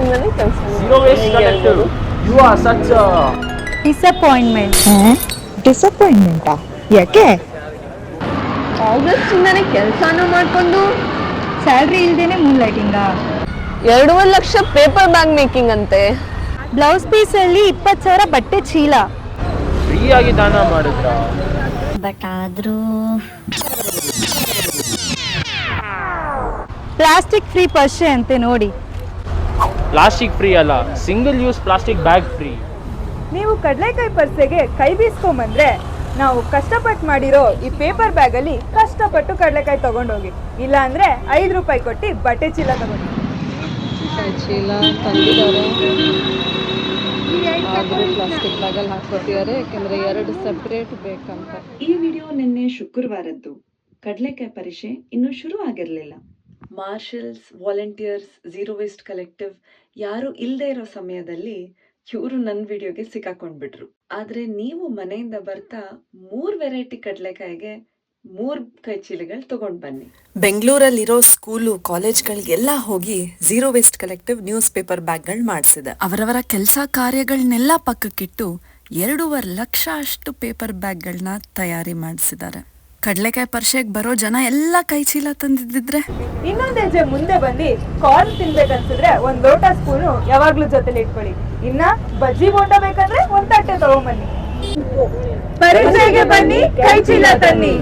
ಇಂದಾನೆ ಕೆಲಸ Zero waste collective. You are such a ಡಿಸಪಾಯಿಂಟ್ಮೆಂಟಾ? ಯಾಕೆ? ಆಗಸ್ಟ್ ಇಂದಾನೆ ಕೆಲಸನೂ ಮಾಡ್ಕೊಂಡು ಸ್ಯಾಲ್ರಿ ಇಲ್ದೇನೆ ಮೂನ್ ಲೈಟಿಂಗಾ? 2.5 ಲಕ್ಷ ಪೇಪರ್ ಬ್ಯಾಗ್ ಮೇಕಿಂಗ್ ಅಂತೆ. ಬ್ಲೌಸ್ ಪೀಸ್ ಅಲ್ಲಿ 20,000 ಬಟ್ಟೆ ಚೀಲ. ಫ್ರೀ ಆಗಿ ದಾನ ಮಾಡಿದ್ರ. ಬಟ್ ಆದ್ರೂ ಪ್ಲಾಸ್ಟಿಕ್ ಫ್ರೀ ಪರ್ಸೆ ಅಂತೆ ನೋಡಿ. ಪ್ಲಾಸ್ಟಿಕ್ ಫ್ರೀ ಅಲ್ಲ, single use plastic bag free. ನೀವು ಕಡಲೆಕಾಯಿ ಪರ್ಸೆಗೆ ಕೈ ಬೀಸ್ಕೊಂಬಂದ್ರೆ ನಾವು ಕಷ್ಟಪಟ್ಟು ಮಾಡಿರೋ ಈ ಪೇಪರ್ ಬ್ಯಾಗಲ್ಲಿ ಕಷ್ಟಪಟ್ಟು ಕಡಲೆಕಾಯಿ ತಗೊಂಡೋಗಿ, ಇಲ್ಲ ಅಂದ್ರೆ 5 ರೂಪಾಯಿ ಕೊಟ್ಟು ಬಟ್ಟೆ ಚೀಲ ತಗೊಂಡು ಚೀಲ ತಂದಿದ್ದಾರೆ. ಆದರೂ ಪ್ಲಾಸ್ಟಿಕ್ ಬ್ಯಾಗಲ್ಲಿ ಹಾಕ್ಕೊತಿದ್ದಾರೆ, ಯಾಕೆಂದ್ರೆ 2 ಸೆಪರೇಟ್ ಬೇಕಂತ. ಈ ವಿಡಿಯೋ ನಿನ್ನೆ ಶುಕ್ರವಾರದ್ದು. ಕಡಲೆಕಾಯಿ ಪರಿಷೆ ಇನ್ನೂ ಶುರು ಆಗಿರಲಿಲ್ಲ. Marshals, volunteers, zero waste collective ಯಾರು ಇಲ್ಲದೆ ಇರೋ ಸಮಯದಲ್ಲಿ ಇವರು ನನ್ನ ವಿಡಿಯೋಗೆ ಸಿಕ್ಕಾಕೊಂಡ್ಬಿಟ್ರು. ಆದರೆ ನೀವು ಮನೆಯಿಂದ ಬರ್ತಾ 3 ವೆರೈಟಿ ಕಡಲೆಕಾಯಿಗೆ 3 ಕೈ ಚೀಲಗಳು ತಗೊಂಡು ಬನ್ನಿ. ಬೆಂಗಳೂರಲ್ಲಿರೋ ಸ್ಕೂಲು ಕಾಲೇಜ್ಗಳಿಗೆಲ್ಲ ಹೋಗಿ zero waste collective newspaper ಬ್ಯಾಗ್ಗಳು ಮಾಡಿಸಿದೆ. ಅವರವರ ಕೆಲಸ ಕಾರ್ಯಗಳನ್ನೆಲ್ಲ ಪಕ್ಕಕ್ಕಿಟ್ಟು 2.5 ಲಕ್ಷ ಅಷ್ಟು ಪೇಪರ್ ಬ್ಯಾಗ್ಗಳನ್ನ ತಯಾರಿ ಮಾಡಿಸಿದ್ದಾರೆ. ಕಡಲೆಕಾಯಿ ಪರಿಷೆಗೆ ಬರೋ ಜನ ಎಲ್ಲ ಕೈ ಚೀಲ ತಂದಿದ್ದಿದ್ರೆ ಇನ್ನೊಂದ್ ಹೆಜ್ಜೆ ಮುಂದೆ ಬಂದು ಕಾರ್ನ್ ತಿನ್ಬೇಕನ್ಸಿದ್ರೆ 1 ಲೋಟ ಸ್ಪೂನು ಯಾವಾಗ್ಲೂ ಜೊತೆಲಿ ಇಟ್ಕೊಳ್ಳಿ. ಇನ್ನ ಬಜ್ಜಿ ಬೋಂಡ ಬೇಕಂದ್ರೆ 1 ತಟ್ಟೆ ತಗೊಂಬನ್ನಿ. ಪರಿಷೆಗೆ ಬನ್ನಿ, ಕೈ ಚೀಲ ತನ್ನಿ.